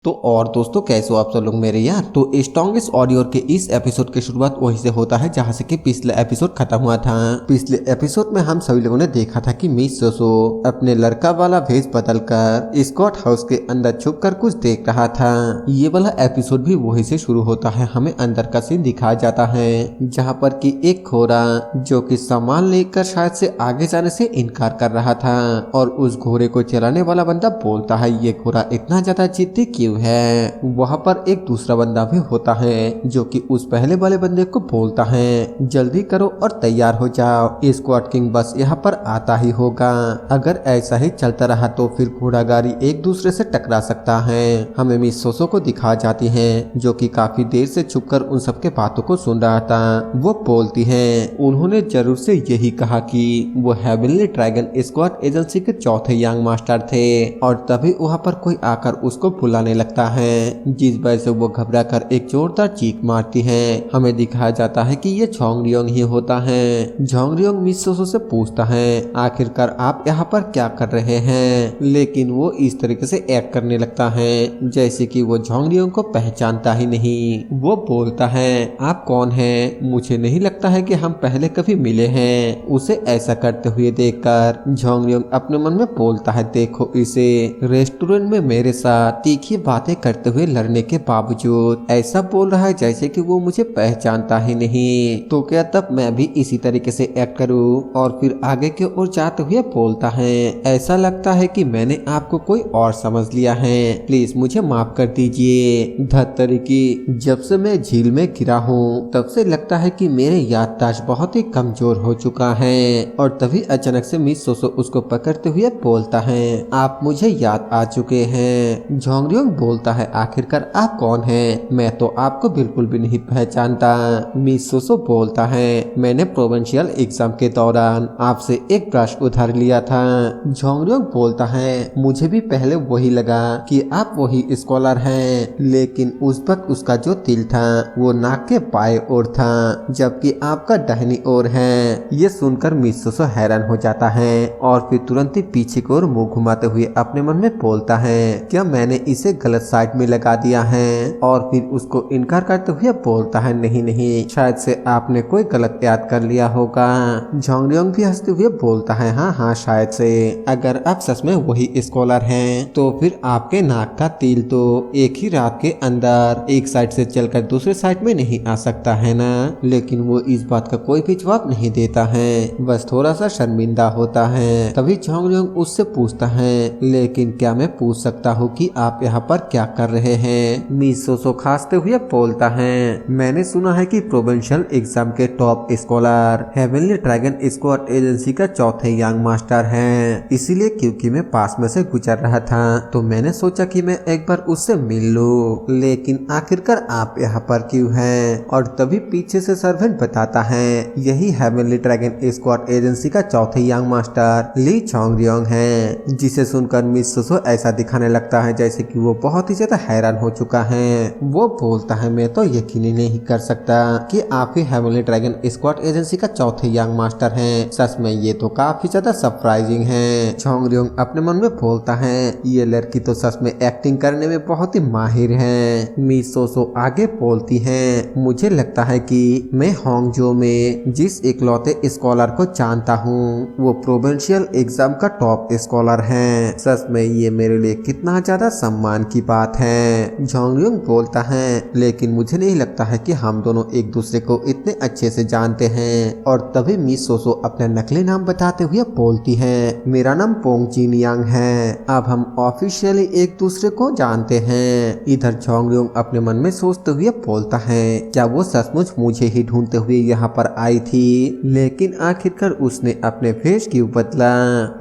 तो और दोस्तों कैसे हो आप सब लोग मेरे यार। तो स्ट्रॉन्गेस्ट ऑडियो के इस एपिसोड की शुरुआत वहीं से होता है जहां से कि पिछले एपिसोड खत्म हुआ था। पिछले एपिसोड में हम सभी लोगों ने देखा था कि मिस सोसो अपने लड़का वाला भेष बदलकर स्कॉट हाउस के अंदर छुपकर कुछ देख रहा था। ये वाला एपिसोड भी वहीं से शुरू होता है, हमें अंदर का सीन दिखाया जाता है जहाँ पर कि एक घोड़ा जो कि सामान लेकर शायद से आगे जाने से इनकार कर रहा था और उस घोड़े को चलाने वाला बंदा बोलता है ये घोड़ा इतना ज्यादा जिद्दी क्यों है। वहाँ पर एक दूसरा बंदा भी होता है जो कि उस पहले वाले बंदे को बोलता है जल्दी करो और तैयार हो जाओ, स्क्वाड किंग बस यहाँ पर आता ही होगा। अगर ऐसा ही चलता रहा तो फिर घोड़ा गाड़ी एक दूसरे से टकरा सकता है। हमें मिस सोसो को दिखा जाती है जो कि काफी देर से छुपकर उन सबके बातों को सुन रहा था। वो बोलती है उन्होंने जरूर से यही कहा कि वो हेवनली ड्रैगन स्क्वाड एजेंसी के चौथे यंग मास्टर थे और तभी वहाँ पर कोई आकर उसको बुलाने लगता है, जिस वजह से वो घबरा कर एक जोरदार चीख मारती है। हमें दिखाया जाता है कि ये झोंगरियोंग ही होता है। झोंगरियोंग मिस सोसो से पूछता है आखिरकार आप यहाँ पर क्या कर रहे हैं, लेकिन वो इस तरीके से एक्ट करने लगता है जैसे कि वो झोंगरियोंग को पहचानता ही नहीं। वो बोलता है आप कौन हैं, मुझे नहीं लगता है कि हम पहले कभी मिले हैं। उसे ऐसा करते हुए देखकर झोंगरियोंग अपने मन में बोलता है देखो इसे, रेस्टोरेंट में मेरे साथ तीखी बातें करते हुए लड़ने के बावजूद ऐसा बोल रहा है जैसे कि वो मुझे पहचानता ही नहीं। तो क्या तब मैं भी इसी तरीके से एक्ट करूं? और फिर आगे की ओर जाते हुए बोलता है ऐसा लगता है कि मैंने आपको कोई और समझ लिया है, प्लीज मुझे माफ कर दीजिए। धत्तरी की जब से मैं झील में गिरा हूँ तब से लगता है कि मेरे याददाश्त बहुत ही कमजोर हो चुका है। और तभी अचानक से मिस सोसो उसको पकड़ते हुए बोलता है आप मुझे याद आ चुके हैं। झोंगरियोंग बोलता है आखिरकार आप कौन हैं? मैं तो आपको बिल्कुल भी नहीं पहचानता। मिस सोसो बोलता है मैंने प्रोविंशियल एग्जाम के दौरान आपसे एक ब्रश उधार लिया था। झोंगरियोंग बोलता है मुझे भी पहले वही लगा कि आप वही स्कॉलर हैं, लेकिन उस वक्त उसका जो तिल था वो नाक के बाएं ओर था जबकि आपका दाहिनी ओर है। ये सुनकर मिस सोसो हैरान हो जाता है और फिर तुरंत ही पीछे की ओर मुंह घुमाते हुए अपने मन में बोलता है क्या मैंने इसे गलत साइड में लगा दिया है। और फिर उसको इनकार करते हुए बोलता है नहीं नहीं, शायद से आपने कोई गलत याद कर लिया होगा। झोंगरियोंग भी हंसते हुए बोलता है हाँ हाँ शायद से, अगर आप सच में वही स्कॉलर हैं तो फिर आपके नाक का तिल तो एक ही रात के अंदर एक साइड से चलकर दूसरे साइड में नहीं आ सकता है ना। लेकिन वो इस बात का कोई भी जवाब नहीं देता है, बस थोड़ा सा शर्मिंदा होता है। तभी झोंगरियोंग उससे पूछता है लेकिन क्या मैं पूछ सकता हूँ कि आप यहाँ पर क्या कर रहे हैं? मिस सोसो खांसते हुए बोलता है मैंने सुना है कि प्रोविंशियल एग्जाम के top scholar heavenly dragon squad agency का चौथे यंग मास्टर हैं, इसीलिए क्योंकि मैं पास में से गुजर रहा था तो मैंने सोचा कि मैं एक बार उससे मिल लूं। लेकिन आखिरकार आप यहाँ पर क्यों हैं? और तभी पीछे से सर्वेंट बताता है यही हेवनली ड्रैगन स्क्वाड एजेंसी का चौथे यंग मास्टर ली झोंगरियोंग है। जिसे सुनकर मिस सोसो ऐसा दिखाने लगता है जैसे कि वो बहुत ही ज्यादा हैरान हो चुका है। वो बोलता है मैं तो यकीन ही नहीं कर सकता कि आप ही हेवनली ड्रैगन स्क्वाड एजेंसी का चौथे यंग मास्टर हैं, सच में ये तो काफी ज्यादा सरप्राइजिंग है। झोंगरियोंग अपने मन में बोलता है ये लड़की तो सच में एक्टिंग करने में बहुत ही माहिर है। मिस सोसो आगे बोलती है मुझे लगता है कि मैं होंगजो में जिस इकलौते स्कॉलर को जानता हूँ वो प्रोविंशियल एग्जाम का टॉप स्कॉलर है। सच में ये मेरे लिए कितना ज्यादा सम्मान की बात है। झोंगरियोंग बोलता है लेकिन मुझे नहीं लगता है कि हम दोनों एक दूसरे को इतने अच्छे से जानते हैं। और तभी मिस सोसो अपना नकली नाम बताते हुए बोलती है मेरा नाम पोंग चिन यांग है, अब हम ऑफिशियली एक दूसरे को जानते हैं। इधर झोंगरियोंग अपने मन में सोचते हुए बोलता है क्या वो सचमुच मुझे ही ढूंढते हुए यहाँ पर आई थी, लेकिन आखिरकार उसने अपने भेष क्यों बदला।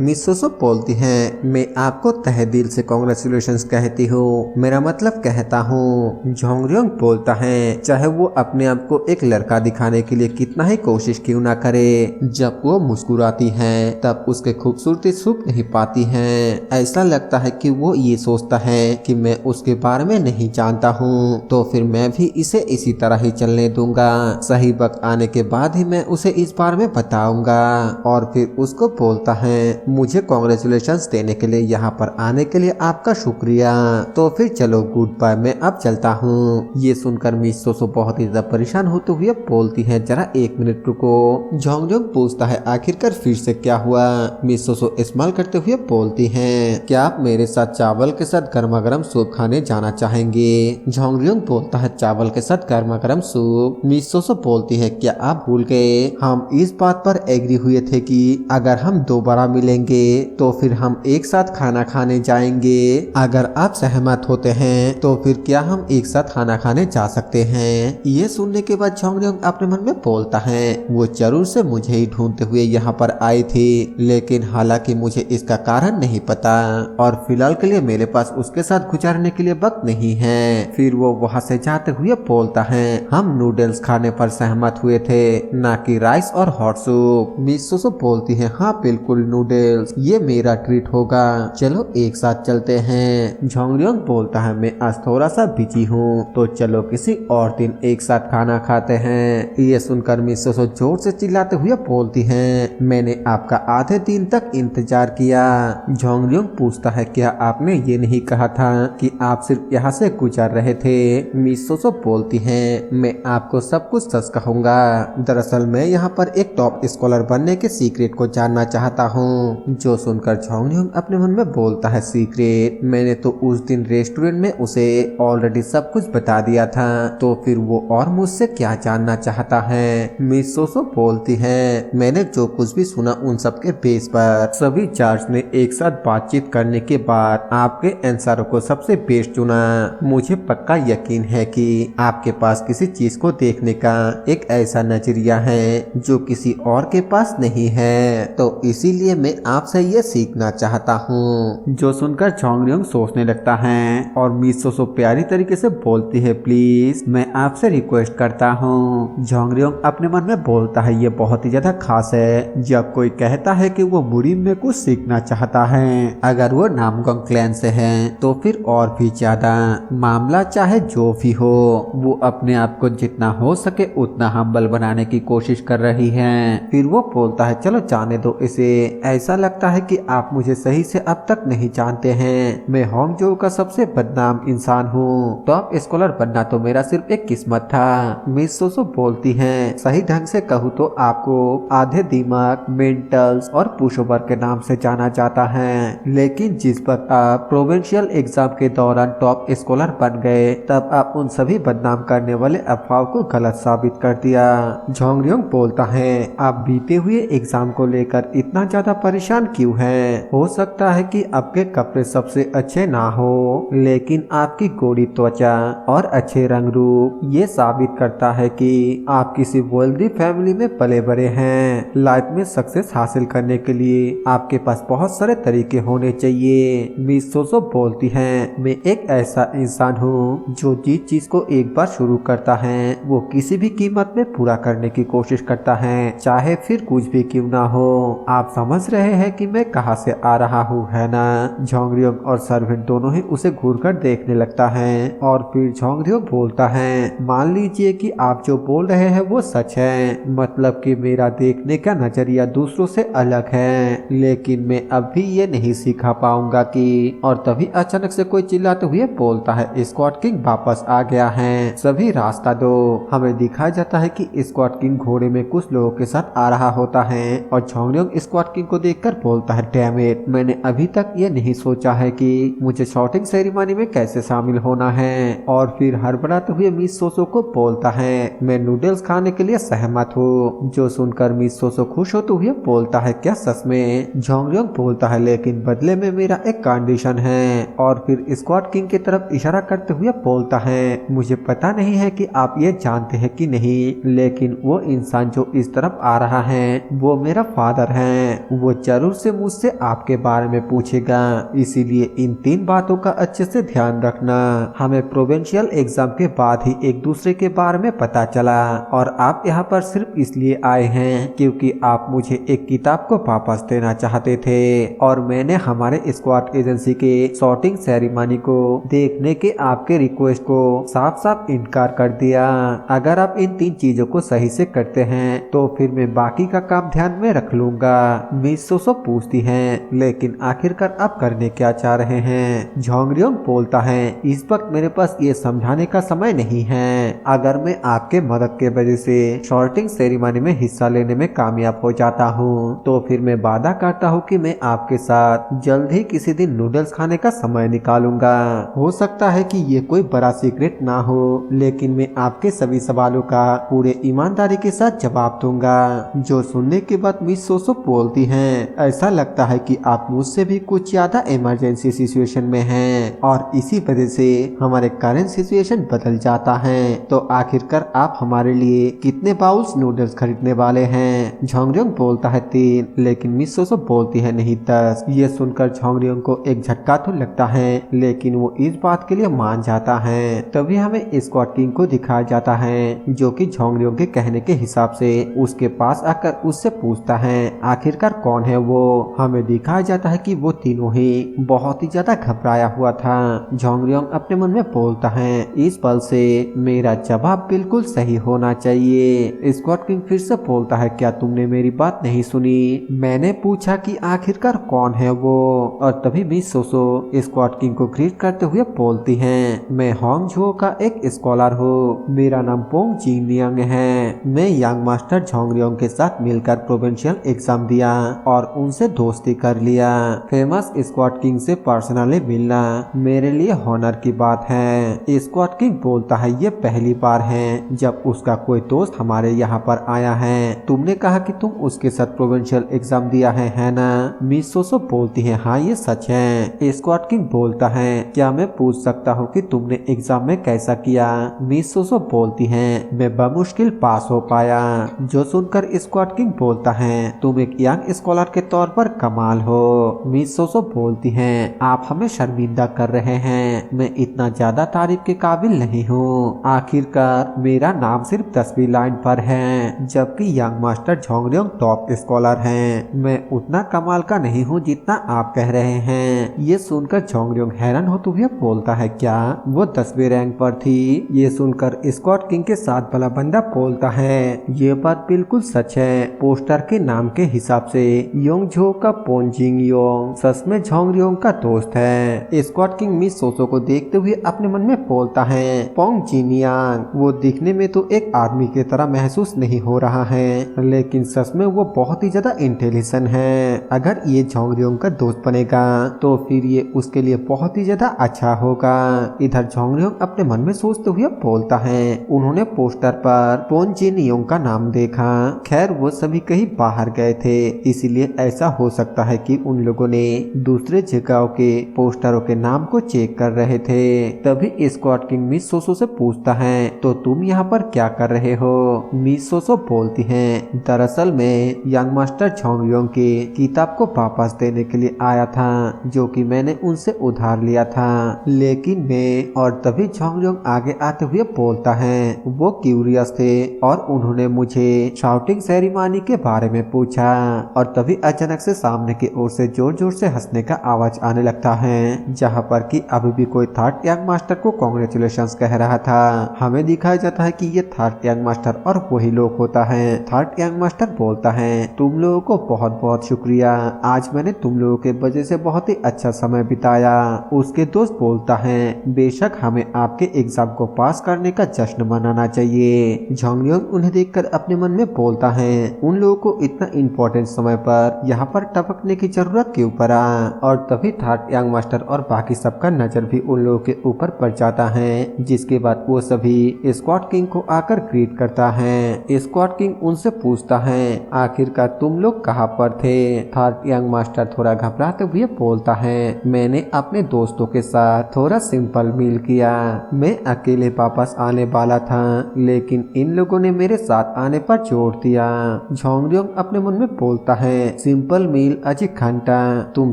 मिस सोसो बोलती है मैं आपको तहे दिल से कांग्रेचुलेशंस कहती हूँ, मेरा मतलब कहता हूँ। झोंगरियोंग बोलता है चाहे वो अपने आप को एक लड़का दिखाने के लिए कितना ही कोशिश क्यों ना करे, जब वो मुस्कुराती है तब उसके खूबसूरती छुप नहीं पाती है। ऐसा लगता है कि वो ये सोचता है कि मैं उसके बारे में नहीं जानता हूँ तो फिर मैं भी इसे इसी तरह ही चलने दूंगा, सही वक्त आने के बाद ही मैं उसे इस बारे में बताऊंगा। और फिर उसको बोलता है मुझे कांग्रेचुलेशंस देने के लिए यहाँ पर आने के लिए आपका शुक्रिया। तो फिर चलो गुड बाय, मैं अब चलता हूँ। ये सुनकर मिस सोसो बहुत ही ज्यादा परेशान होते हुए बोलती है जरा 1 मिनट रुको। झोंगझोंग पूछता है आखिरकार फिर से क्या हुआ। मिस सोसो इस्तेमाल करते हुए बोलती है क्या आप मेरे साथ चावल के साथ गर्मा गर्म सूप खाने जाना चाहेंगे। झोंगझोंग बोलता है चावल के साथ गर्मा गर्म सूप। मिस सोसो बोलती है क्या आप भूल गए हम इस बात पर एग्री हुए थे कि अगर हम दोबारा मिलेंगे तो फिर हम एक साथ खाना खाने जाएंगे। अगर आप सहमत होते हैं तो फिर क्या हम एक साथ खाना खाने जा सकते हैं। ये सुनने के बाद झोंगझोंग अपने मन में बोलता है वो जरूर से मुझे ही ढूंढते हुए यहाँ पर आई थी, लेकिन हालांकि मुझे इसका कारण नहीं पता और फिलहाल के लिए मेरे पास उसके साथ गुजारने के लिए वक्त नहीं है। फिर वो वहाँ से जाते हुए बोलता है हम नूडल्स खाने पर सहमत हुए थे, ना कि राइस और हॉट सूप। मिस सोसो बोलती है हाँ बिल्कुल नूडल्स, ये मेरा ट्रीट होगा, चलो एक साथ चलते हैं। झोंगझोंग बोलता है मैं आज थोड़ा सा बिजी हूँ तो चलो किसी और दिन एक साथ खाना खाते हैं। ये सुनकर मिस सोसो जोर से चिल्लाते हुए बोलती है मैंने आपका आधे दिन तक इंतजार किया। झोंगझोंग पूछता है क्या आपने ये नहीं कहा था कि आप सिर्फ यहाँ से गुजर रहे थे। मिस सोसो बोलती है मैं आपको सब कुछ सच कहूँगा, दरअसल मैं यहाँ पर एक टॉप स्कॉलर बनने के सीक्रेट को जानना चाहता हूँ। जो सुनकर झोंगझोंग अपने मन में बोलता है सीक्रेट, मैंने तो उस दिन रेस्टोरेंट में उसे ऑलरेडी सब कुछ बता दिया था, तो फिर वो और मुझसे क्या जानना चाहता है। मिस सोसो बोलती है मैंने जो कुछ भी सुना उन सब के बेस पर सभी चार्ज ने एक साथ बातचीत करने के बाद आपके आंसरों को सबसे बेस्ट चुना। मुझे पक्का यकीन है कि आपके पास किसी चीज को देखने का एक ऐसा नजरिया है जो किसी और के पास नहीं है, तो इसीलिए मैं आपसे ये सीखना चाहता हूँ। जो सुनकर झोंगझोंग सोचने लगता है और मिस सोसो प्यारी तरीके से बोलती है प्लीज मैं आपसे रिक्वेस्ट करता हूँ। झोंगझोंग अपने मन में बोलता है ये बहुत ही ज्यादा खास है जब कोई कहता है कि वो मुरीम में कुछ सीखना चाहता है, अगर वो नामगोंग क्लैन से है तो फिर और भी ज्यादा। मामला चाहे जो भी हो वो अपने आप को जितना हो सके उतना हम्बल बनाने की कोशिश कर रही है। फिर वो बोलता है चलो जाने दो इसे, ऐसा लगता है कि आप मुझे सही से अब तक नहीं जानते हैं। मैं होंगजो का सबसे बदनाम इंसान हूँ, टॉप स्कॉलर बनना तो मेरा सिर्फ एक किस्मत था। मिस सोसो बोलती है सही ढंग से कहूँ तो आपको आधे दिमाग, मेंटल्स और पुशओवर के नाम से जाना जाता है, लेकिन जिस पर आप प्रोविंशियल एग्जाम के दौरान टॉप स्कॉलर बन गए तब आप उन सभी बदनाम करने वाले अफवाह को गलत साबित कर दिया। झोंगझोंग बोलता है आप बीते हुए एग्जाम को लेकर इतना ज्यादा परेशान क्यों हैं? हो सकता है कि आपके कपड़े सबसे अच्छे ना हो, लेकिन आपकी गोरी त्वचा और अच्छे रंग रूप ये साबित करता है कि आप किसी वेल्दी फैमिली में पले बड़े हैं। लाइफ में सक्सेस हासिल करने के लिए आपके पास बहुत सारे तरीके होने चाहिए। मिस सोसो बोलती है मैं एक ऐसा इंसान हूँ जो जिस चीज को एक बार शुरू करता है वो किसी भी कीमत में पूरा करने की कोशिश करता है, चाहे फिर कुछ भी क्यों ना हो। आप समझ रहे हैं कि मैं कहाँ से आ रहा हूँ है ना? झोंगझोंग और सर्वेंट दोनों ही उसे घूरकर देखने लगता है और फिर झोंगझोंग बोलता है मान लीजिए कि आप जो बोल रहे हैं वो सच है, मतलब कि मेरा देखने का नजरिया दूसरों से अलग है, लेकिन मैं अभी ये नहीं सिखा पाऊंगा कि। और तभी अचानक से कोई चिल्लाते हुए बोलता है स्क्वाड किंग वापस आ गया है, सभी रास्ता दो। हमें दिखाया जाता है कि स्क्वाड किंग घोड़े में कुछ लोगों के साथ आ रहा होता है और झोंगझोंग स्क्वाड किंग को देखकर बोलता है डैम इट, मैंने अभी तक ये नहीं सोचा है कि मुझे शॉटिंग सेरेमनी में कैसे शामिल होना है। और फिर हड़बड़ाते हुए मिस सोसो को बोलता है मैं नूडल्स खाने के लिए सहमत हूँ। जो सुनकर मिस सोसो खुश होते हुए बोलता है क्या सच में? झोंगझोंग बोलता है लेकिन बदले में मेरा एक कंडीशन है, और फिर स्क्वाड किंग की तरफ इशारा करते हुए बोलता है मुझे पता नहीं है कि आप ये जानते हैं कि नहीं, लेकिन वो इंसान जो इस तरफ आ रहा है वो मेरा फादर है, वो जरूर से मुझसे आपके बारे में पूछेगा, इसीलिए इन 3 बातों का अच्छे से ध्यान रखना। हमें प्रोविंशियल एग्जाम के बाद ही एक दूसरे के बारे में पता चला और आप यहाँ पर सिर्फ इसलिए आए हैं क्योंकि आप मुझे एक किताब को वापस देना चाहते थे और मैंने हमारे स्क्वाड एजेंसी के शॉटिंग सेरेमनी को देखने के आपके रिक्वेस्ट को साफ साफ इनकार कर दिया। अगर आप इन 3 चीजों को सही से करते हैं तो फिर मैं बाकी का काम ध्यान में रख लूंगा। मिस सोसो पूछती है लेकिन आखिरकार आप करने क्या चाह रहे हैं? झोंगरियोंग बोलता है इस वक्त मेरे पास ये समझाने का समय नहीं है। अगर मैं आपके मदद के वजह से शॉर्टिंग सेरेमनी में हिस्सा लेने में कामयाब हो जाता हूँ तो फिर मैं वादा करता हूँ कि मैं आपके साथ जल्द ही किसी दिन नूडल्स खाने का समय निकालूंगा। हो सकता है कि ये कोई बड़ा सीक्रेट ना हो लेकिन मैं आपके सभी सवालों का पूरे ईमानदारी के साथ जवाब दूंगा। जो सुनने के बाद मिस सोसो बोलती हैं ऐसा लगता है कि आप मुझसे भी कुछ ज्यादा इमरजेंसी सिचुएशन में हैं और इसी वजह से हमारे करंट सिचुएशन बदल जाता है। तो आखिरकार आप हमारे लिए कितने बाउल्स नूडल्स खरीदने वाले हैं? झोंगरियोंग बोलता है 3 लेकिन मिस सोसो बोलती है नहीं 10। ये सुनकर झोंगरियोंग को एक झटका तो लगता है लेकिन वो इस बात के लिए मान जाता है। तभी हमें स्क्वाड किंग को दिखाया जाता है जो कि झोंगरियोंग के कहने के हिसाब से उसके पास आकर उससे पूछता है आखिरकार कौन है वो। हमें दिखाया जाता है कि वो तीनों ही बहुत ही ज्यादा घबराया हुआ था। झोंगरियोंग अपने मन में बोलता है इस पल से मेरा जवाब बिल्कुल सही होना चाहिए। स्क्वाड किंग फिर से बोलता है क्या तुमने मेरी बात नहीं सुनी? मैंने पूछा कि आखिरकार कौन है वो। और तभी मिस सोसो स्क्वाड किंग को ग्रीट करते हुए बोलती हैं मैं होंगझो का एक स्कॉलर हूँ, मेरा नाम पोंग जिनियांग है। मैं यंग मास्टर झोंगरियोंग के साथ मिलकर प्रोविंशियल एग्जाम दिया और उनसे दोस्ती कर लिया। फेमस स्क्वाड किंग से पर्सनली मिलना मेरे लिए हॉनर की बात है। स्क्वाड किंग बोलता है ये पहली बार है जब उसका कोई दोस्त हमारे यहाँ पर आया है। तुमने कहा कि तुम उसके साथ प्रोविंशियल एग्जाम दिया है ना? मिस सोसो बोलती है हाँ ये सच है। स्क्वाड किंग बोलता है क्या मैं पूछ सकता हूँ कि तुमने एग्जाम में कैसा किया? मिस सोसो बोलती है मैं बमुश्किल पास हो पाया। जो सुनकर स्क्वाड किंग बोलता है तुम एक यंग स्कॉलर के तौर पर कमाल हो। मिस सोसो बोलती है आप हमें शर्मिंदा कर रहे हैं, मैं इतना ज्यादा तारीफ के काबिल नहीं हूँ। आखिरकार मेरा नाम सिर्फ 10वीं लाइन पर है जबकि यंग मास्टर झोंगरियोंग टॉप स्कॉलर हैं। मैं उतना कमाल का नहीं हूँ जितना आप कह रहे हैं। ये सुनकर झोंगरियोंग हैरान होते हुए बोलता है क्या वो 10वीं रैंक पर थी? ये सुनकर स्क्वाड किंग के साथ वाला बंदा बोलता है ये बात बिल्कुल सच है। पोस्टर के नाम के हिसाब से योंगझो का पोंग जिनियांग सच में झोंगरियोंग का दोस्त है। स्क्वाड किंग मिस सोसो को देखते हुए अपने मन में बोलता है पोंग जिनियांग वो दिखने में तो एक आदमी की तरह महसूस नहीं हो रहा है लेकिन सच में वो बहुत ही ज्यादा इंटेलिजेंट है। अगर ये झोंगरियोंग का दोस्त बनेगा तो फिर ये उसके लिए बहुत ही ज्यादा अच्छा होगा। इधर झोंगरियोंग अपने मन में सोचते हुए बोलता है उन्होंने पोस्टर पर पोंग जिनियांग का नाम देखा। खैर वो सभी कहीं बाहर गए थे इसीलिए ऐसा हो सकता है कि उन लोगों ने दूसरे जगहों के पोस्टरों के नाम को चेक कर रहे थे। तभी स्क्वाड किंग मिस सोसो से पूछता है तो तुम यहाँ पर क्या कर रहे हो? मिस सोसो बोलती हैं दरअसल मैं यंग मास्टर झोंगरियोंग की किताब को वापस देने के लिए आया था जो कि मैंने उनसे उधार लिया था लेकिन मैं। और तभी झोंगरियोंग आगे आते हुए बोलता है वो क्यूरियस थे और उन्होंने मुझे शाउटिंग सेरेमनी के बारे में पूछा। और तभी अचानक से सामने की ओर से जोर जोर से हंसने का आवाज आने लगता है जहाँ पर कि अभी भी कोई थर्ड यंग मास्टर को कांग्रेचुलेशंस कह रहा था। हमें दिखाया जाता है कि ये थर्ड यंग मास्टर और वही लोग होता है। थर्ड यंग मास्टर बोलता है तुम लोगों को बहुत बहुत शुक्रिया, आज मैंने तुम लोगों के वजह से बहुत ही अच्छा समय बिताया। उसके दोस्त बोलता है बेशक हमें आपके एग्जाम को पास करने का जश्न मनाना चाहिए। झोंगरियोंग उन्हें देखकर अपने मन में बोलता है उन लोगों को इतना इम्पोर्टेंट समय पर यहाँ पर टपकने की जरूरत क्यों पड़ा। और तभी थर्ड यंग मास्टर और बाकी सबका नजर भी उन लोगों के ऊपर पड़ जाता है जिसके बाद वो सभी स्क्वाड किंग को आकर ग्रीट करता है। स्क्वाड किंग उनसे पूछता है आखिरकार तुम लोग कहाँ पर थे? थर्ड यंग मास्टर थोड़ा घबराते हुए बोलता है मैंने अपने दोस्तों के साथ थोड़ा सिंपल मील किया। मैं अकेले वापस आने वाला था लेकिन इन लोगों ने मेरे साथ आने पर जोर दिया। झोंगरियोंग अपने मन में बोलता है सिंपल मील अजी घंटा तुम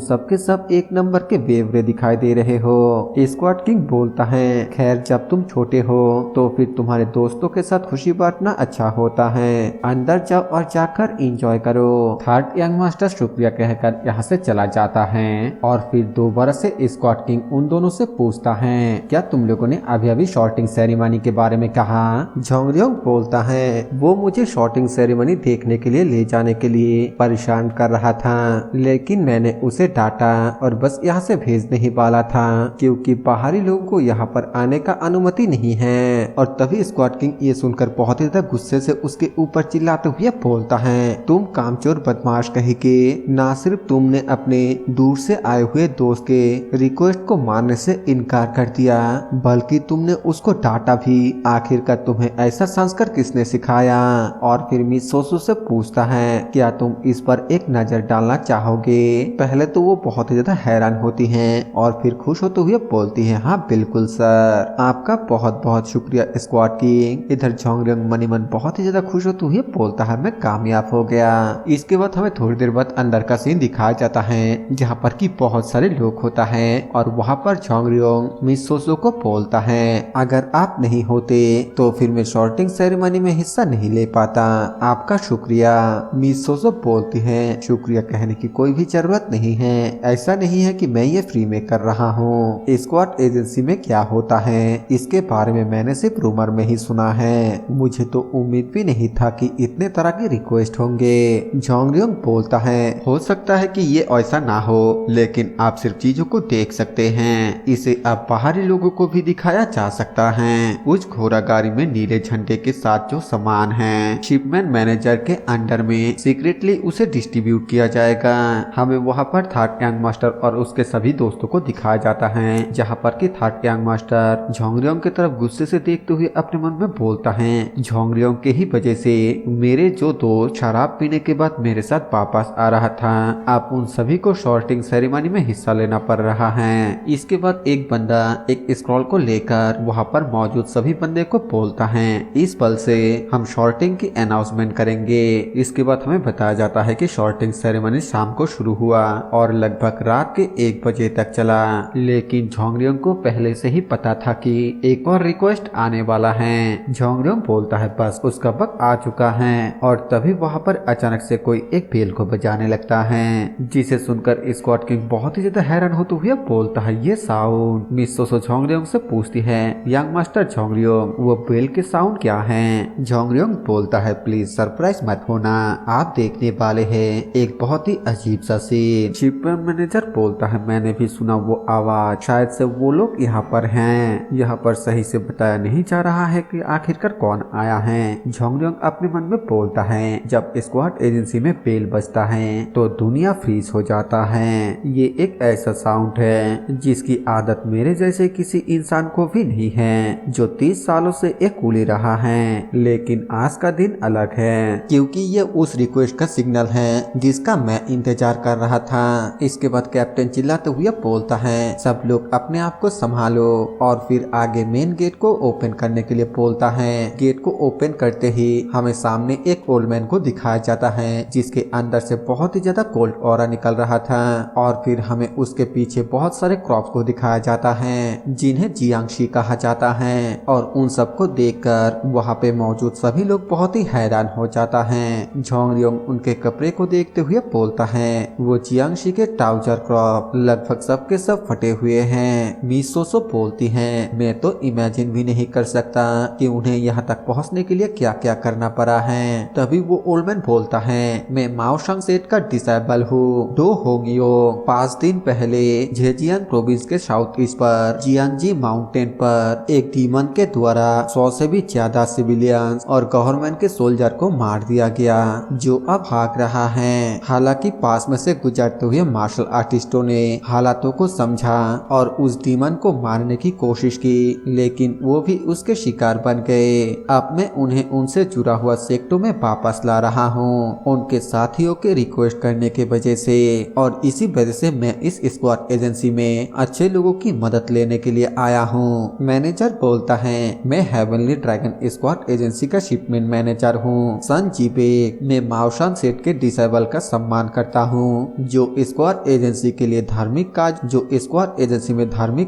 सबके सब एक नंबर के बेवरे दिखाई दे रहे हो। स्क्वाड किंग बोलता है खैर जब तुम छोटे हो तो फिर तुम्हारे दोस्तों के साथ खुशी बांटना अच्छा होता है। अंदर जाओ और जाकर एंजॉय करो। थर्ड यंग मास्टर शुक्रिया कहकर यहाँ से चला जाता है और फिर दोबारा से स्क्वाड किंग उन दोनों से पूछता है, क्या तुम लोगों ने अभी अभी शॉर्टिंग सेरेमनी के बारे में कहा? झोंगरियोंग बोलता है, वो मुझे शॉर्टिंग सेरेमनी देखने के लिए ले जाने के लिए परेशान कर रहा था, लेकिन मैंने उसे डांटा और बस यहाँ से भेजने ही वाला था क्योंकि बाहरी लोगों को यहाँ पर आने का अनुमति नहीं है। और तभी स्क्वाड किंग ये सुनकर बहुत ही ज्यादा गुस्से से उसके ऊपर चिल्लाते हुए बोलता है, तुम कामचोर बदमाश कहीं के, ना सिर्फ तुमने अपने दूर से आए हुए दोस्त के रिक्वेस्ट को मानने से इनकार कर दिया बल्कि तुमने उसको डांटा भी। आखिरकार तुम्हें ऐसा संस्कार किसने सिखाया? और फिर मिस सोसो से पूछता है, क्या तुम इस पर एक नजर डालना चाहोगे? पहले तो वो बहुत ही ज्यादा हैरान होती हैं और फिर खुश होते हुए बोलती है, हाँ बिल्कुल सर, आपका बहुत बहुत शुक्रिया स्क्वाड किंग। इधर झोंगरियोंग मनी मन बहुत ही ज्यादा खुश होते हुए बोलता है, मैं कामयाब हो गया। इसके बाद हमें थोड़ी देर बाद अंदर का सीन दिखाया जाता है जहाँ पर की बहुत सारे लोग होता है और वहाँ पर झोंगरियोंग मिस सोसो को बोलता है, अगर आप नहीं होते तो फिर मैं शॉर्टिंग सेरेमनी में हिस्सा नहीं ले पाता। आपका शुक्रिया। मिस सोसो बोलती है, शुक्रिया कहने की कोई भी जरूरत नहीं है, ऐसा नहीं है कि मैं ये फ्री में कर रहा हूँ। स्क्वाड एजेंसी में क्या होता है इसके बारे में मैंने सिर्फ रूमर में ही सुना है, मुझे तो उम्मीद भी नहीं था कि इतने तरह के रिक्वेस्ट होंगे। झोंगरियोंग बोलता है, हो सकता है कि ये ऐसा ना हो, लेकिन आप सिर्फ चीजों को देख सकते हैं, इसे अब बाहरी लोगों को भी दिखाया जा सकता है। उस घोड़ा गाड़ी में नीले झंडे के साथ जो सामान है शिपमेंट मैनेजर के अंडर में सीक्रेटली उसे डिस्ट्रीब्यूट किया जाएगा। हमें वहाँ पर थर्ड यंग मास्टर और उसके सभी दोस्तों को दिखाया जाता है, जहाँ पर कि थर्ड यंग मास्टर झोंगरियोंग की तरफ गुस्से से देखते हुए अपने मन में बोलता है, झोंगरियोंग के ही वजह से मेरे जो दोस्त शराब पीने के बाद मेरे साथ वापस आ रहा था, आप उन सभी को शॉर्टिंग सेरेमनी में हिस्सा लेना पड़ रहा है। इसके बाद एक बंदा एक स्क्रॉल को लेकर वहाँ पर मौजूद सभी बंदे को बोलता है, इस पल से हम शॉर्टिंग की अनाउंसमेंट करेंगे। इसके बाद हमें बताया जाता है कि शॉर्टिंग सेरेमनी शाम को शुरू हुआ और लगभग रात के 1 बजे तक चला, लेकिन झोंगरियोंग को पहले से ही पता था कि एक और रिक्वेस्ट आने वाला है। झोंगरियोंग बोलता है, बस उसका वक्त आ चुका है। और तभी वहाँ पर अचानक से कोई एक बेल को बजाने लगता है, जिसे सुनकर स्क्वाड किंग बहुत ही ज्यादा हैरान होते हुए बोलता है, ये साउंड। मिस सोसो झोंगरियोंग से पूछती है, यंग मास्टर झोंगरियोंग, वो बेल के साउंड क्या है? झोंगरियोंग बोलता है, प्लीज सरप्राइज मत होना, आप देखने वाले हैं एक बहुत ही अजीब सा सीन। शिपमेंट मैनेजर बोलता है, मैंने भी सुना वो आवाज, शायद से वो लोग यहाँ पर हैं। यहाँ पर सही से बताया नहीं जा रहा है कि आखिरकार कौन आया है। झोंगरियोंग अपने मन में बोलता है, जब स्क्वाड एजेंसी में बेल बजता है तो दुनिया फ्रीज हो जाता है। ये एक ऐसा साउंड है जिसकी आदत मेरे जैसे किसी इंसान को भी नहीं है, जो 30 सालों से एक कूली रहा है। लेकिन आज का दिन अलग है क्योंकि ये उस रिक्वेस्ट का सिग्नल है जिसका मैं इंतजार कर रहा था। इसके बाद कैप्टन चिल्लाते हुए बोलता है, सब लोग अपने आप को संभालो। और फिर आगे मेन गेट को ओपन करने के लिए बोलता है। गेट को ओपन करते ही हमें सामने एक ओल्ड मैन को दिखाया जाता है, जिसके अंदर से बहुत ही ज्यादा कोल्ड ऑरा निकल रहा था। और फिर हमें उसके पीछे बहुत सारे क्रॉप्स को दिखाया जाता है, जिन्हें जियांगशी कहा जाता है। और उन सबको देखकर वहाँ पे मौजूद सभी लोग बहुत ही हैरान हो जाता है। झोंगरियोंग उनके कपड़े को देखते हुए बोलता है, वो जियांगशी के ट्राउजर क्रॉप लगभग सबके सब फटे हुए हैं। मिस सोसो बोलती हैं, मैं तो इमेजिन भी नहीं कर सकता कि उन्हें यहाँ तक पहुँचने के लिए क्या क्या करना पड़ा है। तभी वो ओल्ड मैन बोलता है, मैं माओ शंग सेठ का डिसेबल हूँ, डो होंगियो। 5 दिन पहले झेजियांग प्रोविंस के साउथ ईस्ट पर जियांगजी माउंटेन पर एक डीमन के द्वारा 100 से भी ज्यादा सिविलियंस और गवर्नमेंट के सोल्जर को मार दिया गया, जो अब भाग रहा है। हालांकि पास में से गुजरते हुए मार्शल आर्टिस्टों ने हालातों को समझा और उस डीमन को मारने की कोशिश की, लेकिन वो भी उसके शिकार बन गए। अब मैं उन्हें उनसे जुड़ा हुआ सेक्टों में वापस ला रहा हूँ, उनके साथियों के रिक्वेस्ट करने के वजह से। और इसी वजह से मैं इस स्क्वाड एजेंसी में अच्छे लोगों की मदद लेने के लिए आया हूँ। मैनेजर बोलता है, मैं हेवनली ड्रैगन स्क्वाड एजेंसी का शिपमेंट मैनेजर हूँ सन जीबे। मैं माओशान सेठ के डिसेबल का सम्मान करता हूँ, जो स्क्वाड एजेंसी के लिए धार्मिक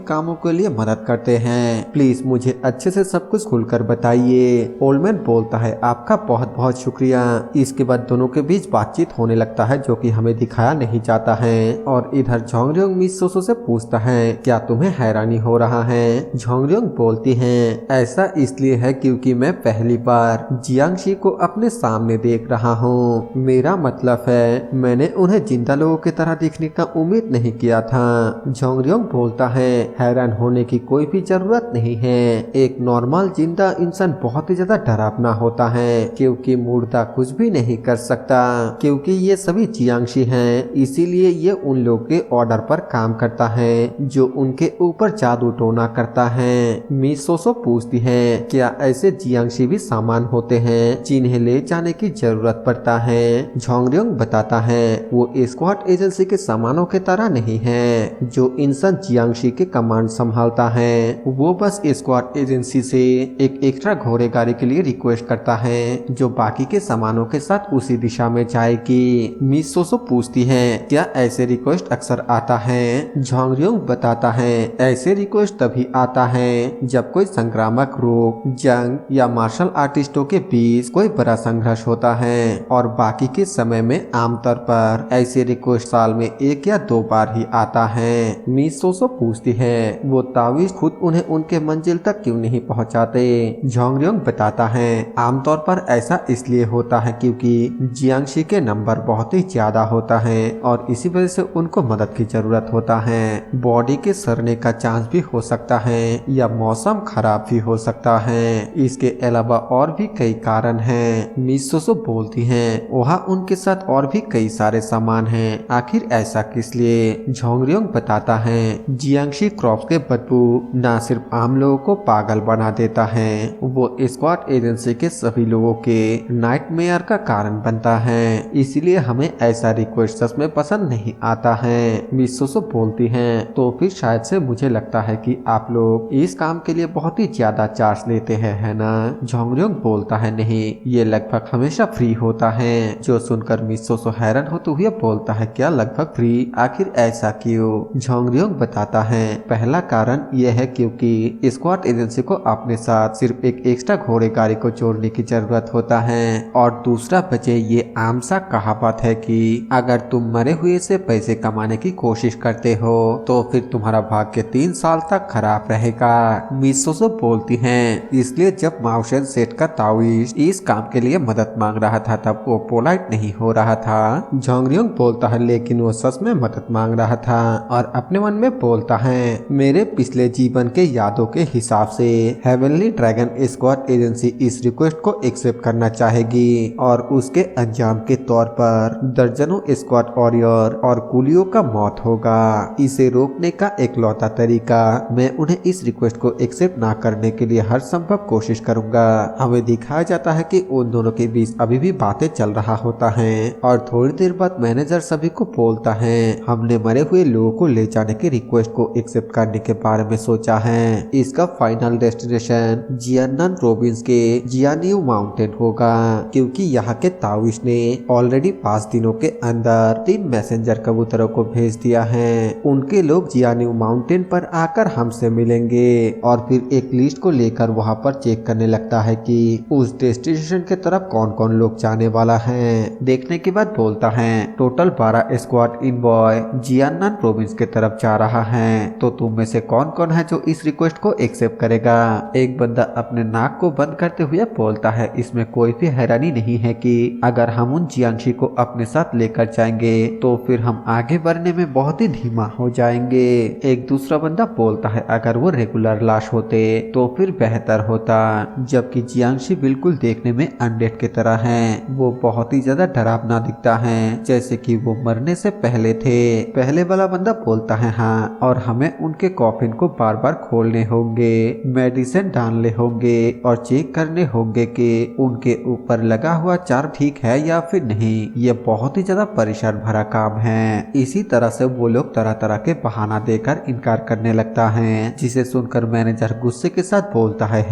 कामों के लिए मदद करते हैं। प्लीज मुझे अच्छे से सब कुछ खुलकर बताइए। ओल्डमैन बोलता है आपका बहुत बहुत शुक्रिया। इसके बाद दोनों के बीच बातचीत होने लगता है जो कि हमें दिखाया नहीं जाता है। और इधर झोंगरियोंग मिस सोसो से पूछता है क्या तुम्हें हैरानी हो रहा है। झोंगरियोंग बोलती है ऐसा इसलिए है क्योंकि मैं पहली बार जियांगशी को अपने सामने देख रहा हूँ। मेरा मतलब है मैंने उन्हें जिंदा लोगों की तरह देखने का उम्मीद नहीं किया था। झोंगरियोंग बोलता है हैरान होने की कोई भी जरूरत नहीं है। एक नॉर्मल जिंदा इंसान बहुत ही ज्यादा डरावना होता है क्योंकि मुर्दा कुछ भी नहीं कर सकता, क्योंकि ये सभी जियांगशी हैं, इसीलिए ये उन लोगों के ऑर्डर पर काम करता है जो उनके ऊपर जादू टोना करता है। मिस सोसो पूछती है क्या ऐसे जियांगशी भी सामान होते हैं जिन्हें ले जाने की जरूरत पड़ता है। झोंगरियोंग बताता है वो स्क्वाड एजेंसी के सामानों के तरह नहीं है जो इंसान जियांगशी के कमांड संभालता है। वो बस स्क्वाड एजेंसी से एक एक्स्ट्रा घोड़े गाड़ी के लिए रिक्वेस्ट करता है जो बाकी के सामानों के साथ उसी दिशा में जाएगी। मिस सोसो पूछती है क्या ऐसे रिक्वेस्ट अक्सर आता है। झोंगरियोंग बताता है ऐसे रिक्वेस्ट तभी आता है जब कोई संक्रामक रोग, जंग या मार्शल आर्टिस्टों के बीच कोई बड़ा संघर्ष होता है, और बाकी के समय में आमतौर पर ऐसे रिक्वेस्ट साल में 1 या 2 बार ही आता है। मिस सोसो पूछती है वो तावीज खुद उन्हें उनके मंजिल तक क्यों नहीं पहुंचाते। झोंगरियोंग बताता है आमतौर पर ऐसा इसलिए होता है क्योंकि जियांगशी के नंबर बहुत ही ज्यादा होता है और इसी वजह से उनको मदद की जरूरत होता है। बॉडी के सड़ने का चांस भी हो सकता है या मौसम खराब भी हो सकता है। इसके अलावा और भी कई कारण हैं। मिस सोसो बोलती हैं वहाँ उनके साथ और भी कई सारे सामान हैं, आखिर ऐसा किस लिए। झोंगरियोंग बताता है जियांगशी क्रॉप्स के बदबू न सिर्फ आम लोगों को पागल बना देता है, वो स्क्वाड एजेंसी के सभी लोगों के नाइटमेयर का कारण बनता है, इसीलिए हमें ऐसा रिक्वेस्ट सच में पसंद नहीं आता है। मिस सोसो बोलती हैं तो फिर शायद से मुझे लगता है कि आप लोग इस काम के लिए बहुत ही ज्यादा चार्ज लेते हैं, है ना। झोंगरियोंग बोलता है नहीं, ये लगभग हमेशा फ्री होता है। जो सुनकर मिस सोसो हैरान होते हुए बोलता है क्या लगभग फ्री, आखिर ऐसा क्यों। झोंगरियोंग बताता है पहला कारण यह है क्योंकि स्क्वाड एजेंसी को अपने साथ सिर्फ एक एक्स्ट्रा घोड़े गाड़ी को जोड़ने की जरूरत होता है, और दूसरा वजह ये आम सा कहावत है कि अगर तुम मरे हुए से पैसे कमाने की कोशिश करते हो तो फिर तुम्हारा भाग्य 3 साल तक खराब रहेगा। मिस सोसो बोलती हैं इसलिए जब माउशन सेठ का तावीज इस काम के लिए मदद मांग रहा था तब वो पोलाइट नहीं हो रहा था। झोंगरियोंग बोलता है लेकिन वो सच में मदद मांग रहा था और अपने मन में बोलता है मेरे पिछले जीवन के यादों के हिसाब से हेवनली ड्रैगन स्क्वाड एजेंसी इस रिक्वेस्ट को एक्सेप्ट करना चाहेगी और उसके अंजाम के तौर पर दर्जनों स्क्वाड वॉरियर और कुलियों का मौत होगा। इसे रोकने का एकलौता तरीका मैं उन्हें इस रिक्वेस्ट को एक्सेप्ट ना करने के लिए हर संभव कोशिश करूंगा। हमें दिखाया जाता है कि उन दोनों के बीच अभी भी बातें चल रहा होता है और थोड़ी देर बाद मैनेजर सभी को बोलता है हमने मरे हुए लोगों को ले जाने की रिक्वेस्ट को एक्सेप्ट करने के बारे में सोचा है। इसका फाइनल डेस्टिनेशन जियानन प्रोविंस के जियानियो माउंटेन होगा क्योंकि यहाँ के ताओइस्ट ने ऑलरेडी 5 दिनों के अंदर 3 मैसेंजर कबूतरों को भेज दिया है। उनके लोग जियानियो माउंटेन पर आकर हमसे मिलेंगे और फिर एक लिस्ट को लेकर वहाँ पर चेक करने लगता है कि उस डेस्टिनेशन के तरफ कौन कौन लोग जाने वाला है। देखने के बाद बोलता है टोटल 12 स्क्वाड इनबॉय जियानन प्रोविंस के तरफ जा रहा है, तो तुम में से कौन कौन है जो इस रिक्वेस्ट को एक्सेप्ट करेगा। एक बंदा अपने नाक को बंद करते हुए बोलता है इसमें कोई भी हैरानी नहीं है कि अगर हम उन जियांगशी को अपने साथ लेकर जाएंगे तो फिर हम आगे बढ़ने में बहुत ही धीमा हो जाएंगे। एक दूसरा बंदा बोलता है अगर वो रेगुलर लाश होते तो फिर बेहतर होता, जबकि जियांगशी बिल्कुल देखने में अनडेड की तरह है। वो बहुत ही ज्यादा डरावना दिखता है जैसे कि वो मरने से पहले थे। पहले वाला बंदा बोलता है हाँ, और हमें उनके कॉफिन को बार बार खोलने होंगे, मेडिसिन डालने होंगे और चेक करने होंगे कि उनके ऊपर लगा हुआ चार्म ठीक है या फिर नहीं। ये बहुत ही ज्यादा परेशान भरा काम है। इसी तरह से वो लोग तरह तरह के बहाना देकर इनकार करने लगता है, जिसे सुनकर मैनेजर गुस्से के साथ बोलता है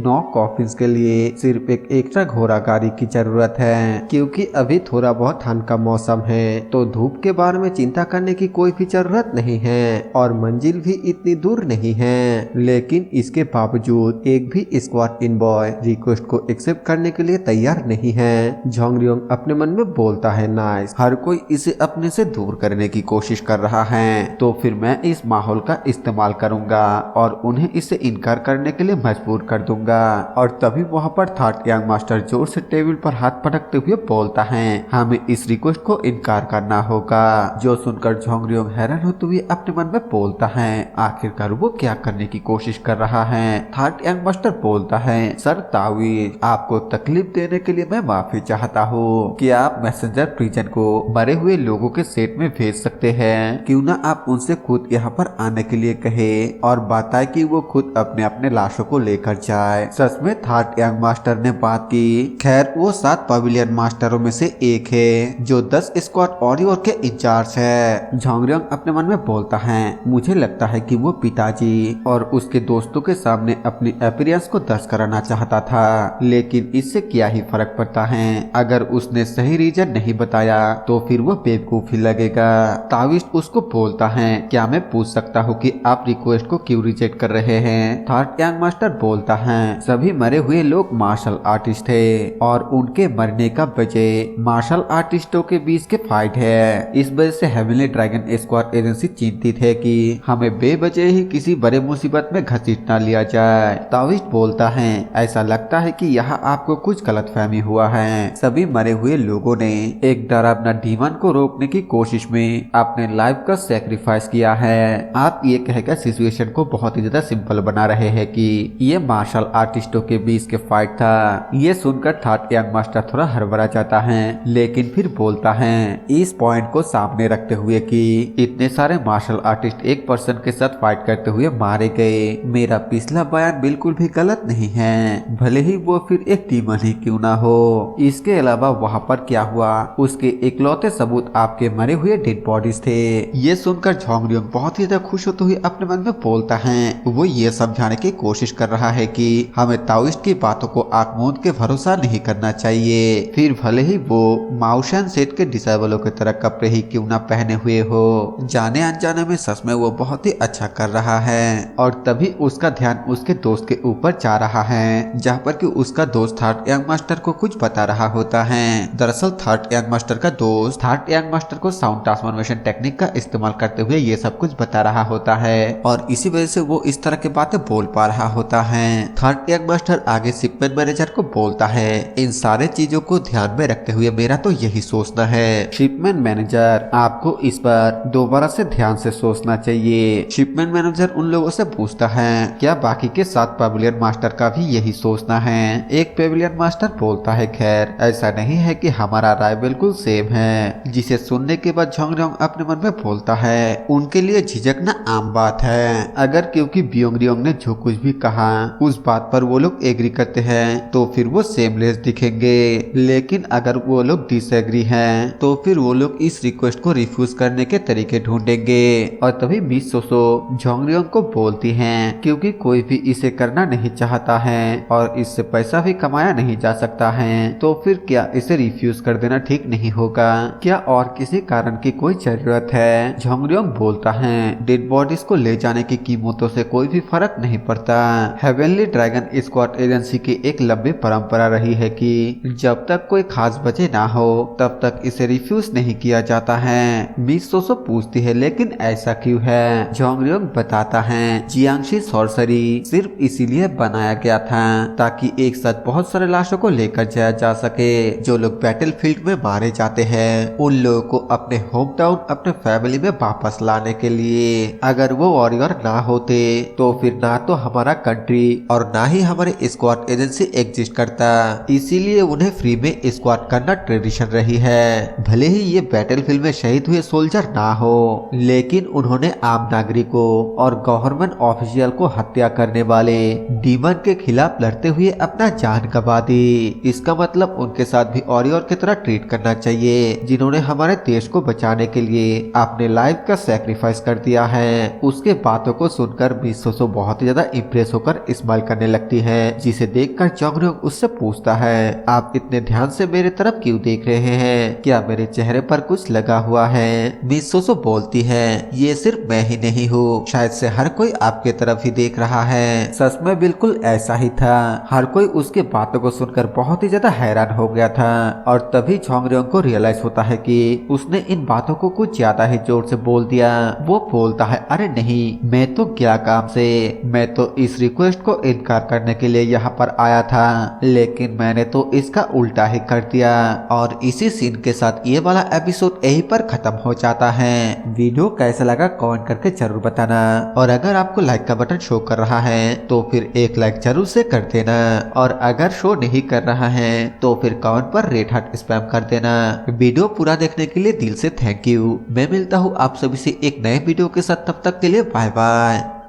9 कॉफिन्स के लिए सिर्फ एक एक्स्ट्रा घोड़ा गाड़ी की जरूरत है क्योंकि अभी थोड़ा बहुत ठंड का मौसम है तो धूप के बारे में चिंता करने की कोई भी जरूरत नहीं है और मंजिल भी इतनी दूर नहीं है। लेकिन इसके बावजूद एक भी स्क्वाड इन बॉय रिक्वेस्ट को एक्सेप्ट करने के लिए तैयार नहीं है। झोंगरियोंग अपने मन में बोलता है नाइस, हर कोई इसे अपने से दूर करने की कोशिश कर रहा है, तो फिर मैं इस माहौल का इस्तेमाल करूंगा और उन्हें इसे इनकार करने के लिए मजबूर कर दूंगा। और तभी वहाँ पर थर्ड यंग मास्टर जोर से टेबल पर हाथ पटकते हुए बोलता है हमें इस रिक्वेस्ट को इनकार करना होगा। जो सुनकर झोंगरियोंग हैरान होते हुए अपने मन में बोलता है आखिरकार वो क्या करने की कोशिश कर रहा है। थर्ड यंग मास्टर बोलता है सर तावीज, आपको तकलीफ देने के लिए मैं माफी चाहता हूँ। क्या आप मैसेंजर प्रिजन को मरे हुए लोगों के सेट में भेज सकते हैं? क्यों ना आप उनसे खुद यहाँ पर आने के लिए कहे और बताए कि वो खुद अपने अपने लाशों को लेकर जाए। सच में थर्ड यंग मास्टर ने बात की। खैर वो 7 पवेलियन मास्टरों में से एक है जो 10 स्क्वाड ऑरियर के इंचार्ज है। झोंगरियोंग अपने मन में बोलता है मुझे लगता है कि वो पिताजी और उसके दोस्तों के सामने अपनी अपीयरेंस को दर्ज कराना चाहता था, लेकिन इससे क्या ही फर्क पड़ता है। अगर उसने सही रीजन नहीं बताया तो फिर वो बेवकूफी लगेगा। ताविस्ट उसको बोलता है क्या मैं पूछ सकता हूँ कि आप रिक्वेस्ट को क्यों रिजेक्ट कर रहे हैं? थर्ड यंग मास्टर बोलता है सभी मरे हुए लोग मार्शल आर्टिस्ट थे और उनके मरने का वजह मार्शल आर्टिस्टों के बीच के फाइट है। इस वजह से हेवनली ड्रैगन स्क्वाड एजेंसी चिंतित है कि हमें बेवजह ही किसी बड़े मुसीबत में घसीट न लिया जाए। ताविस्ट बोलता है ऐसा लगता है कि यहाँ आपको कुछ गलतफहमी हुआ है। सभी मरे हुए लोगों ने एक डरावना डीमन को रोकने की कोशिश में अपने लाइफ का सैक्रिफाइस किया है। आप ये कहकर सिचुएशन को बहुत ही ज्यादा सिंपल बना रहे हैं कि ये मार्शल आर्टिस्टों के बीच के फाइट था। ये सुनकर थर्ड यंग मास्टर थोड़ा हड़बड़ा जाता है, लेकिन फिर बोलता है इस पॉइंट को सामने रखते हुए कि इतने सारे मार्शल आर्टिस्ट एक पर्सन के साथ फाइट करते हुए मारे गए, मेरा पिछला बयान बिल्कुल भी गलत नहीं है, भले ही वो फिर एक डीमन ही क्यों ना हो। इसके अलावा वहाँ पर क्या हुआ उसके इकलौते सबूत आपके मरे हुए डेड बॉडीज थे। ये सुनकर झोंगरियोंग बहुत ही ज्यादा खुश होते हुए अपने मन में बोलता है वो ये समझाने की कोशिश कर रहा है कि हमें ताओइस्ट की बातों को आंख मूंद के भरोसा नहीं करना चाहिए, फिर भले ही वो माउशन सेट के डिसेबलों की तरह कपड़े ही क्यों ना पहने हुए हो। जाने अनजाने में सच में वो बहुत ही अच्छा कर रहा है। और तभी उसका ध्यान उसके दोस्त के ऊपर जा रहा है जहाँ पर कि उसका दोस्त थर्ड यंग मास्टर को कुछ बता रहा होता है। दरअसल थर्ड यंग मास्टर का दोस्त थर्ड यंग मास्टर को साउंड ट्रांसफॉर्मेशन टेक्निक का इस्तेमाल करते हुए ये सब कुछ बता रहा होता है और इसी वजह से वो इस तरह की बातें बोल पा रहा होता है। थर्ड यंग मास्टर आगे शिपमेंट मैनेजर को बोलता है इन सारे चीजों को ध्यान में रखते हुए मेरा तो यही सोचना है शिपमेंट मैनेजर आपको इस पर दोबारा से ध्यान से सोचना चाहिए। शिपमेंट मैनेजर उन लोगों से पूछता है क्या बाकी के 7 पेविलियन मास्टर का भी यही सोचना है? एक पेविलियन मास्टर बोलता है खैर ऐसा नहीं है कि हमारा राय बिल्कुल सेम है। जिसे सुनने के बाद झोंगरियोंग अपने मन में बोलता है उनके लिए झिझकना आम बात है। अगर क्योंकि बियोंगरियोंग ने जो कुछ भी कहा उस बात पर वो लोग एग्री करते हैं तो फिर वो सेमलेस दिखेंगे, लेकिन अगर वो लोग डिसएग्री हैं तो फिर वो लोग इस रिक्वेस्ट को रिफ्यूज करने के तरीके ढूंढेंगे। और तभी मिस सोसो झोंगरियोंग को बोलती हैं क्योंकि कोई भी इसे करना नहीं चाहता है और इससे पैसा भी कमाया नहीं जा सकता है तो फिर क्या इसे रिफ्यूज कर देना ठीक नहीं होगा? क्या और किसी कारण की कोई जरूरत है? झोंगरियोंग बोलता है डेड बॉडीज को ले जाने की कीमतों से कोई भी फर्क नहीं पड़ता। हेवनली ड्रैगन स्क्वाड एजेंसी की एक लंबी परंपरा रही है कि जब तक कोई खास बचे ना हो तब तक इसे रिफ्यूज नहीं किया जाता है। मिस सोसो पूछती है लेकिन ऐसा क्यों है? झोंगरियोंग बताता है जियांगशी सॉर्सरी सिर्फ इसीलिए बनाया गया था ताकि एक साथ बहुत सारे लाशों को लेकर जाया जा सके। जो लोग बैटलफील्ड में मारे जाते हैं उन लोगों को अपने होम टाउन अपने फैमिली में वापस लाने के लिए। अगर वो वॉरियर ना होते तो फिर ना तो हमारा कंट्री और ना ही हमारे स्क्वाड एजेंसी एग्जिस्ट करता, इसीलिए उन्हें फ्री में स्क्वाड करना ट्रेडिशन रही है। भले ही ये बैटलफील्ड में शहीद हुए सोल्जर ना हो लेकिन उन्होंने आम नागरिकों और गवर्नमेंट ऑफिशियल को हत्या करने वाले डीमन के खिलाफ लड़ते हुए अपना जान गंवा दी। इसका मतलब उनके साथ भी ऑरियर की तरह ट्रीट करना चाहिए जिन्होंने हमारे देश को बचाने के लिए अपने लाइफ का सैक्रिफाइस कर दिया है। उसके बातों को सुनकर मिस सोसो बहुत ही ज्यादा इम्प्रेस होकर स्माइल करने लगती है जिसे देख देखकर चौंगरंग उससे पूछता है, आप इतने ध्यान से मेरे तरफ क्यों देख रहे हैं? क्या मेरे चेहरे पर कुछ लगा हुआ है? मिस सोसो बोलती है, ये सिर्फ मैं ही नहीं हूँ, शायद से हर कोई आपके तरफ ही देख रहा है। सच में बिल्कुल ऐसा ही था। हर कोई उसके बातों को सुनकर बहुत ही ज्यादा हैरान हो गया था और तभी चौंगरंग को रियलाइज होता है कि उसने इन बातों को कुछ ज्यादा ही जोर से बोल दिया। वो बोलता है, अरे नहीं, मैं तो क्या काम से, मैं तो इस रिक्वेस्ट को इनकार करने के लिए यहाँ पर आया था, लेकिन मैंने तो इसका उल्टा ही कर दिया। और इसी सीन के साथ ये वाला एपिसोड यहीं पर खत्म हो जाता है। वीडियो कैसा लगा कमेंट करके जरूर बताना और अगर आपको लाइक का बटन शो कर रहा है तो फिर एक लाइक जरूर से कर देना और अगर शो नहीं कर रहा है तो फिर कमेंट पर रेड हार्ट स्पैम कर देना। वीडियो पूरा देखने के लिए दिल से थैंक यू। मैं मिलता हूँ आप सभी से एक नए वीडियो के साथ, तब तक के लिए बाय बाय।